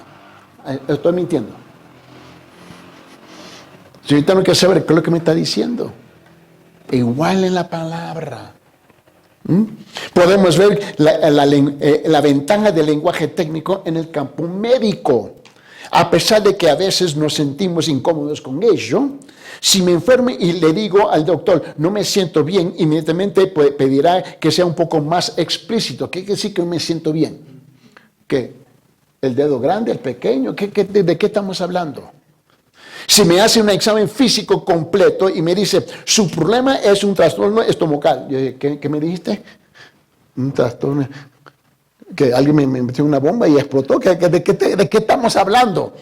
Estoy mintiendo. Si yo tengo que saber qué es lo que me está diciendo. Igual en la palabra. Podemos ver la ventaja del lenguaje técnico en el campo médico. A pesar de que a veces nos sentimos incómodos con ello, si me enfermo y le digo al doctor, no me siento bien, inmediatamente pedirá que sea un poco más explícito. ¿Qué quiere decir que no me siento bien? ¿Qué? ¿El dedo grande, el pequeño? ¿De qué estamos hablando? Si me hace un examen físico completo y me dice, su problema es un trastorno estomacal. Yo dije, ¿qué me dijiste? Un trastorno, que alguien me metió una bomba y explotó. ¿De qué estamos hablando?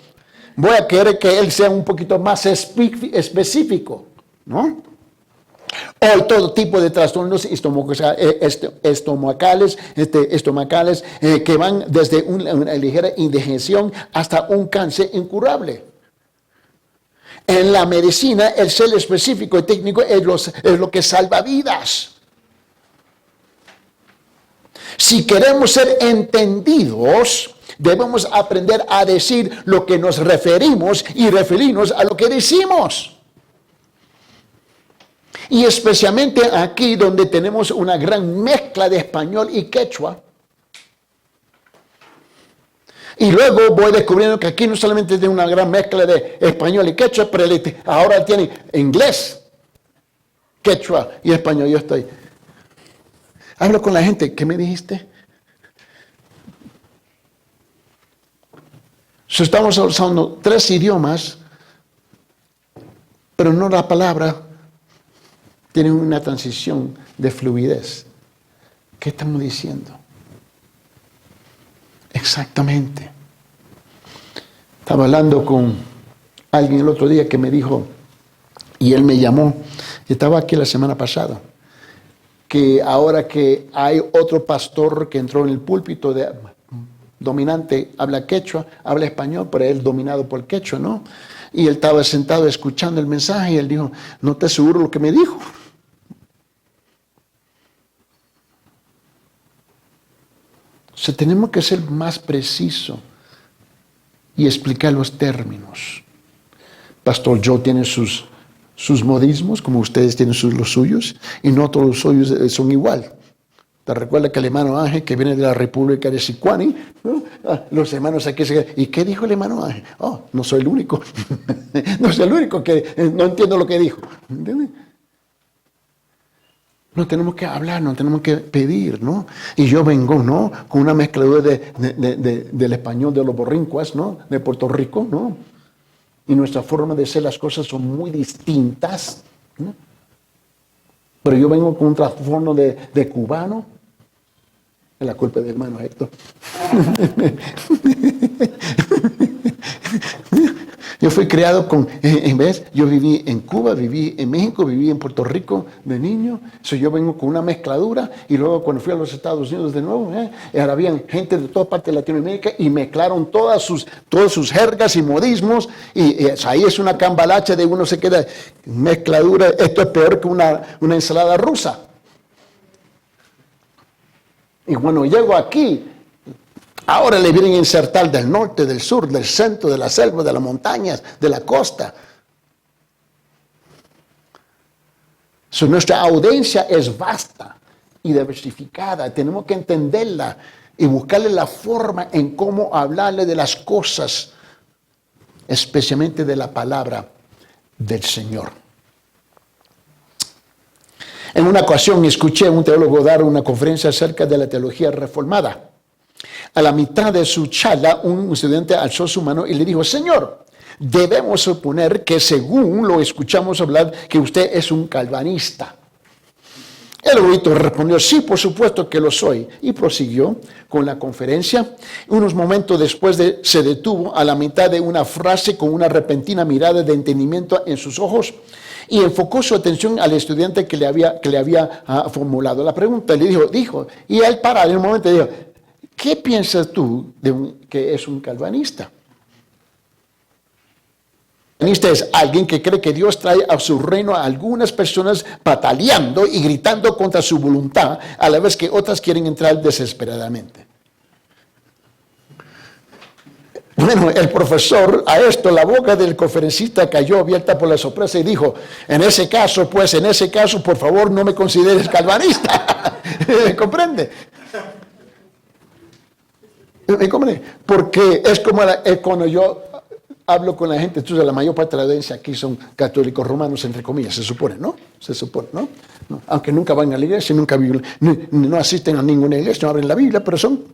Voy a querer que él sea un poquito más específico, ¿no? O todo tipo de trastornos estomacales, que van desde una ligera indigestión hasta un cáncer incurable. En la medicina, el ser específico y técnico es lo que salva vidas. Si queremos ser entendidos, debemos aprender a decir lo que nos referimos y referirnos a lo que decimos. Y especialmente aquí donde tenemos una gran mezcla de español y quechua. Y luego voy descubriendo que aquí no solamente tiene una gran mezcla de español y quechua, pero ahora tiene inglés, quechua y español. Yo hablo con la gente. ¿Qué me dijiste? So, estamos usando 3 idiomas, pero no la palabra tiene una transición de fluidez. ¿Qué estamos diciendo? Exactamente. Estaba hablando con alguien el otro día que me dijo, y él me llamó, y estaba aquí la semana pasada, que ahora que hay otro pastor que entró en el púlpito dominante, habla quechua, habla español, pero él dominado por quechua, ¿no? Y él estaba sentado escuchando el mensaje y él dijo, no te aseguro lo que me dijo. O sea, tenemos que ser más precisos y explicar los términos. Pastor Joe tiene sus modismos, como ustedes tienen los suyos, y no todos los suyos son igual. ¿Te recuerdas que el hermano Ángel, que viene de la República de Sicuani, ¿no? Los hermanos aquí ¿y qué dijo el hermano Ángel? Oh, no soy el único. No soy el único que no entiendo lo que dijo. ¿Entiendes? No tenemos que hablar, no tenemos que pedir, ¿no? Y yo vengo, ¿no? Con una mezcladura del español de los borrincuas, ¿no? De Puerto Rico, ¿no? Y nuestra forma de hacer las cosas son muy distintas, ¿no? Pero yo vengo con un trasfondo de cubano. Es la culpa del hermano Héctor. Yo fui criado yo viví en Cuba, viví en México, viví en Puerto Rico de niño. Yo vengo con una mezcladura y luego cuando fui a los Estados Unidos de nuevo, ahora habían gente de toda parte de Latinoamérica y mezclaron todas sus jergas y modismos y ahí es una cambalacha de uno se queda mezcladura. Esto es peor que una ensalada rusa. Y cuando llego aquí, ahora le vienen a insertar del norte, del sur, del centro, de la selva, de las montañas, de la costa. Nuestra audiencia es vasta y diversificada. Tenemos que entenderla y buscarle la forma en cómo hablarle de las cosas, especialmente de la palabra del Señor. En una ocasión escuché a un teólogo dar una conferencia acerca de la teología reformada. A la mitad de su charla, un estudiante alzó su mano y le dijo, Señor, debemos suponer que según lo escuchamos hablar, que usted es un calvinista. El erudito respondió, sí, por supuesto que lo soy. Y prosiguió con la conferencia. Unos momentos después se detuvo a la mitad de una frase con una repentina mirada de entendimiento en sus ojos y enfocó su atención al estudiante que le había formulado la pregunta. Le dijo, y él para en un momento dijo, ¿qué piensas tú que es un calvinista? Calvinista es alguien que cree que Dios trae a su reino a algunas personas pataleando y gritando contra su voluntad, a la vez que otras quieren entrar desesperadamente. Bueno, el profesor, a esto la boca del conferencista cayó abierta por la sorpresa y dijo, en ese caso, por favor, no me consideres calvinista. ¿Me comprende? ¿Me comprende? Porque es como cuando yo hablo con la gente, entonces la mayor parte de la audiencia aquí son católicos romanos, entre comillas, se supone, ¿no? Se supone, ¿no? Aunque nunca van a la iglesia, no asisten a ninguna iglesia, no abren la Biblia, pero son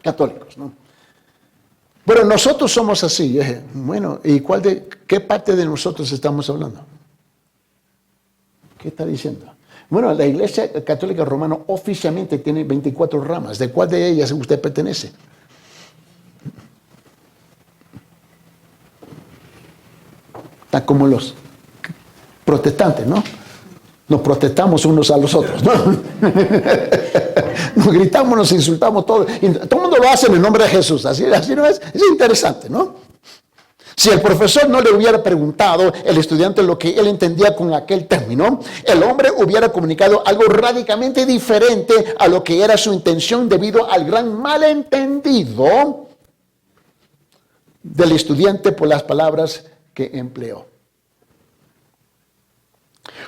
católicos, ¿no? Pero nosotros somos así. Bueno, ¿y qué parte de nosotros estamos hablando? ¿Qué está diciendo? Bueno, la Iglesia Católica Romana oficialmente tiene 24 ramas. ¿De cuál de ellas usted pertenece? Está como los protestantes, ¿no? Nos protestamos unos a los otros, ¿no? Nos gritamos, nos insultamos todos. Y todo el mundo lo hace en el nombre de Jesús. Así no es. Es interesante, ¿no? Si el profesor no le hubiera preguntado al estudiante lo que él entendía con aquel término, el hombre hubiera comunicado algo radicalmente diferente a lo que era su intención debido al gran malentendido del estudiante por las palabras que empleó.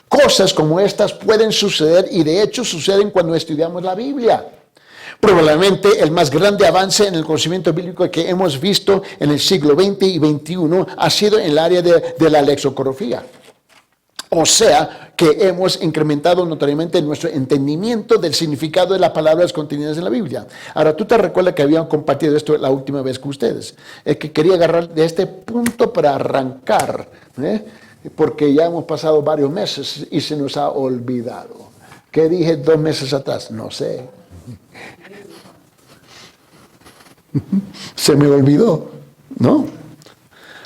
Cosas como estas pueden suceder y de hecho suceden cuando estudiamos la Biblia. Probablemente el más grande avance en el conocimiento bíblico que hemos visto en el siglo XX y XXI ha sido en el área de la lexicografía. O sea, que hemos incrementado notoriamente nuestro entendimiento del significado de las palabras contenidas en la Biblia. Ahora, tú te recuerdas que habían compartido esto la última vez con ustedes. Es que quería agarrar de este punto para arrancar, porque ya hemos pasado varios meses y se nos ha olvidado. ¿Qué dije 2 meses atrás? No sé. Se me olvidó, ¿no?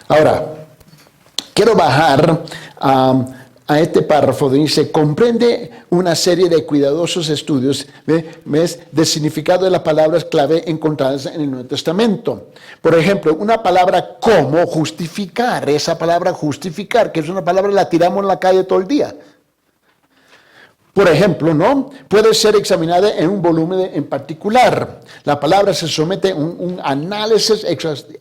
Ahora, quiero bajar a este párrafo donde dice, comprende una serie de cuidadosos estudios ¿ves? Del significado de las palabras clave encontradas en el Nuevo Testamento. Por ejemplo, una palabra como justificar, esa palabra justificar, que es una palabra que la tiramos en la calle todo el día. Por ejemplo, ¿no? Puede ser examinada en un volumen en particular. La palabra se somete a un análisis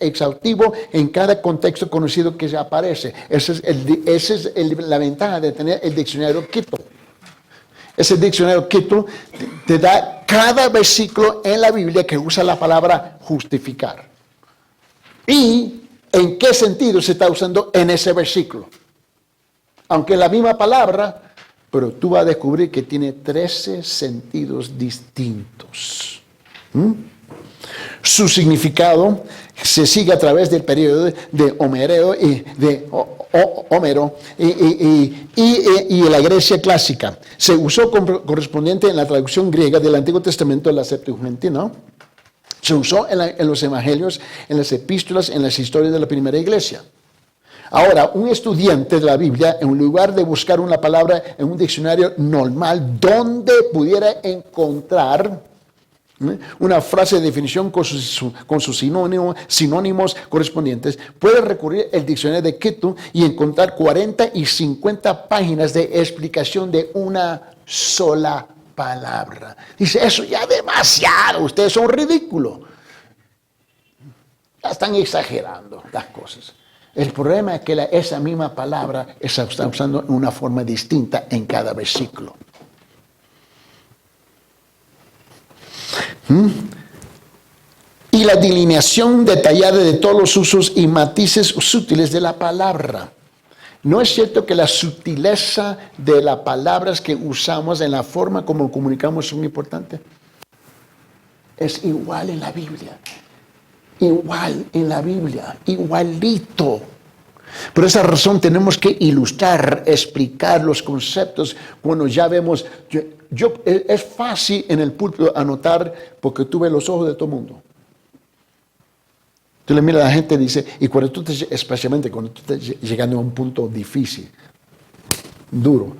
exhaustivo en cada contexto conocido que se aparece. Esa es la ventaja de tener el diccionario Quito. Ese diccionario Quito te da cada versículo en la Biblia que usa la palabra justificar. Y en qué sentido se está usando en ese versículo. Aunque la misma palabra, pero tú vas a descubrir que tiene 13 sentidos distintos. Su significado se sigue a través del periodo de Homero y la Grecia clásica. Se usó correspondiente en la traducción griega del Antiguo Testamento de la Septuaginta, ¿no? Se usó en los evangelios, en las epístolas, en las historias de la primera iglesia. Ahora, un estudiante de la Biblia, en lugar de buscar una palabra en un diccionario normal, donde pudiera encontrar una frase de definición con sus sinónimos correspondientes, puede recurrir al diccionario de Quito y encontrar 40 y 50 páginas de explicación de una sola palabra. Dice, eso ya es demasiado, ustedes son ridículos. Ya están exagerando las cosas. El problema es que esa misma palabra se está usando en una forma distinta en cada versículo. Y la delineación detallada de todos los usos y matices sutiles de la palabra. ¿No es cierto que la sutileza de las palabras que usamos en la forma como comunicamos son importantes? Es igual en la Biblia. Igual en la Biblia, igualito. Por esa razón tenemos que ilustrar, explicar los conceptos cuando ya vemos. Es fácil en el púlpito anotar porque tú ves los ojos de todo el mundo. Tú le miras a la gente y dice, y cuando tú especialmente cuando tú estás llegando a un punto difícil, duro,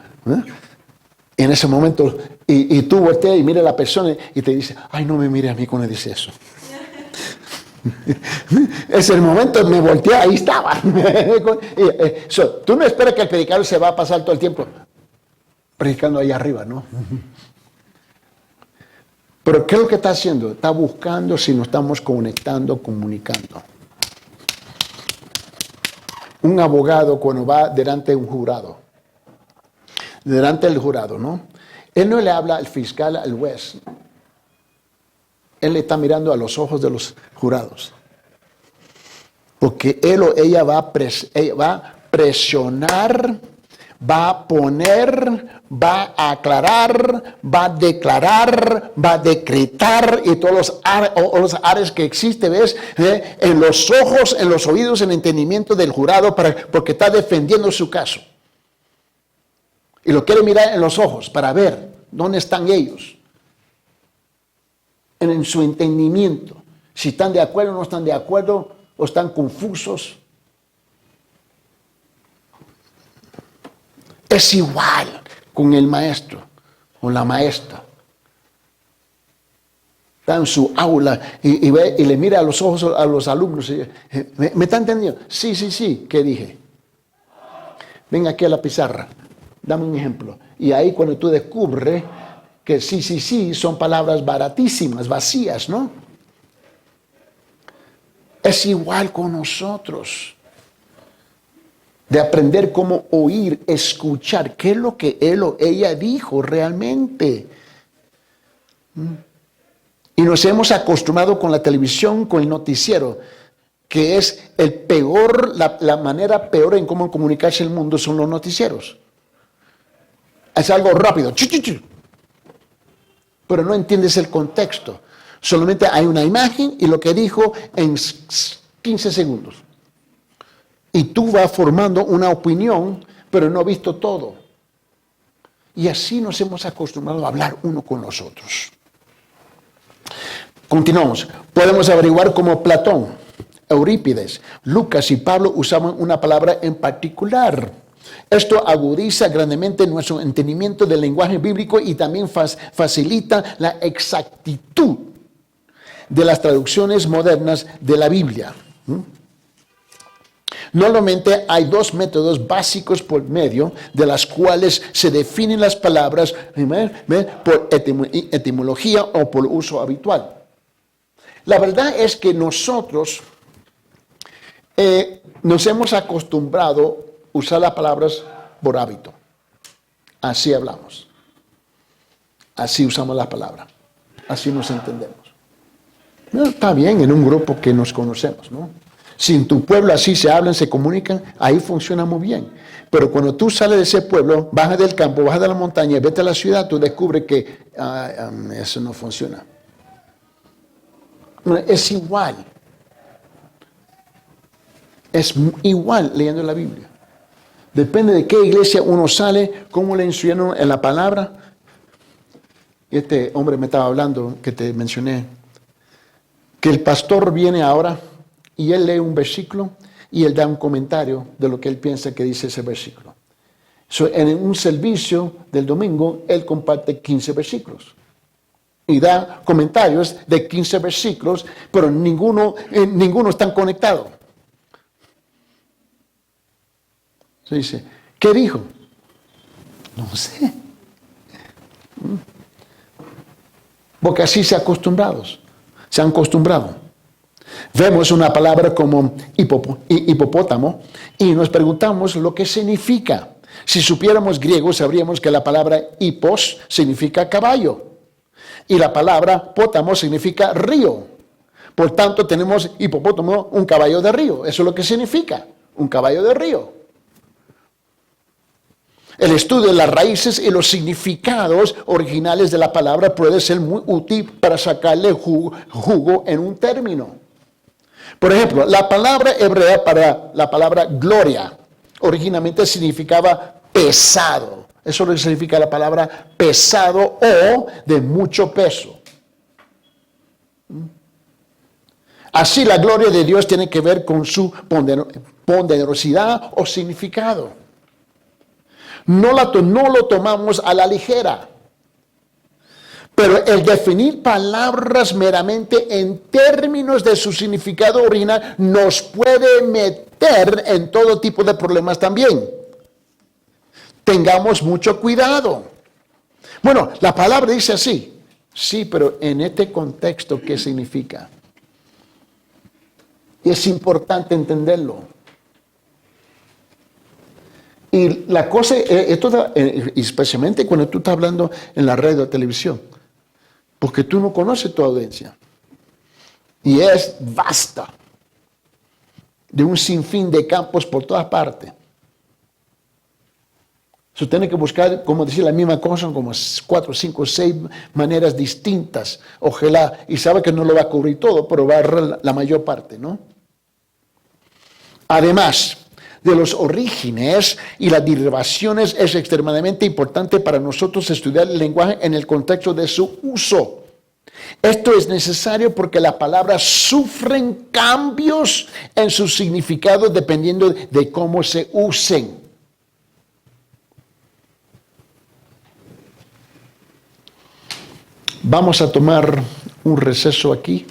en ese momento, y tú volteas y miras a la persona y te dice, ay, no me mire a mí cuando dice eso. Es el momento, me volteé, ahí estaba. Tú no esperas que el predicador se va a pasar todo el tiempo predicando ahí arriba, ¿no? Pero ¿qué es lo que está haciendo? Está buscando si nos estamos conectando, comunicando. Un abogado cuando va delante de un jurado, delante del jurado, ¿no? Él no le habla al fiscal, al juez. Él le está mirando a los ojos de los jurados. Porque él o ella va a presionar, va a poner, va a aclarar, va a declarar, va a decretar y todos los áreas que existen, ¿ves? En los ojos, en los oídos, en el entendimiento del jurado porque está defendiendo su caso. Y lo quiere mirar en los ojos para ver dónde están ellos. En su entendimiento, si están de acuerdo o no están de acuerdo, o están confusos. Es igual con el maestro o la maestra. Está en su aula y le mira a los ojos a los alumnos. ¿Me está entendiendo? Sí, ¿qué dije? Ven aquí a la pizarra, dame un ejemplo. Y ahí cuando tú descubres que sí, son palabras baratísimas, vacías, ¿no? Es igual con nosotros. de aprender cómo oír, escuchar, qué es lo que él o ella dijo realmente. Y nos hemos acostumbrado con la televisión, con el noticiero, que es el peor, la manera peor en cómo comunicarse el mundo son los noticieros. Es algo rápido, pero no entiendes el contexto. Solamente hay una imagen y lo que dijo en 15 segundos. Y tú vas formando una opinión, pero no has visto todo. Y así nos hemos acostumbrado a hablar uno con los otros. Continuamos. Podemos averiguar cómo Platón, Eurípides, Lucas y Pablo usaban una palabra en particular. Esto agudiza grandemente nuestro entendimiento del lenguaje bíblico y también facilita la exactitud de las traducciones modernas de la Biblia. Normalmente hay dos métodos básicos por medio de las cuales se definen las palabras por etimología o por uso habitual. La verdad es que nosotros nos hemos acostumbrado a usar las palabras por hábito. Así hablamos. Así usamos las palabras. Así nos entendemos. No, está bien en un grupo que nos conocemos, ¿no? Si en tu pueblo así se hablan, se comunican, ahí funciona muy bien. Pero cuando tú sales de ese pueblo, bajas del campo, bajas de la montaña, vete a la ciudad, tú descubres que eso no funciona. Es igual. Es igual leyendo la Biblia. Depende de qué iglesia uno sale, cómo le enseñaron en la palabra. Este hombre me estaba hablando, que te mencioné, que el pastor viene ahora y él lee un versículo y él da un comentario de lo que él piensa que dice ese versículo. En un servicio del domingo, él comparte 15 versículos. Y da comentarios de 15 versículos, pero ninguno está conectado. Se dice, ¿qué dijo? No sé. Porque así se han acostumbrado. Vemos una palabra como hipopótamo y nos preguntamos lo que significa. Si supiéramos griego, sabríamos que la palabra hipos significa caballo y la palabra pótamo significa río. Por tanto, tenemos hipopótamo, un caballo de río. Eso es lo que significa, un caballo de río. El estudio de las raíces y los significados originales de la palabra puede ser muy útil para sacarle jugo en un término. Por ejemplo, la palabra hebrea para la palabra gloria originalmente significaba pesado. Eso es lo que significa la palabra pesado o de mucho peso. Así la gloria de Dios tiene que ver con su ponderosidad o significado. No lo tomamos a la ligera. Pero el definir palabras meramente en términos de su significado original nos puede meter en todo tipo de problemas también. Tengamos mucho cuidado. Bueno, la palabra dice así. Sí, pero en este contexto, ¿qué significa? Y es importante entenderlo. Y la cosa, especialmente cuando tú estás hablando en la radio o televisión, porque tú no conoces tu audiencia. Y es vasta. De un sinfín de campos por todas partes. Usted tiene que buscar, como decir la misma cosa, como 4, 5, 6 maneras distintas. Ojalá, y sabe que no lo va a cubrir todo, pero va a agarrar la mayor parte, ¿no? Además de los orígenes y las derivaciones, es extremadamente importante para nosotros estudiar el lenguaje en el contexto de su uso. Esto es necesario porque las palabras sufren cambios en su significado dependiendo de cómo se usen. Vamos a tomar un receso aquí.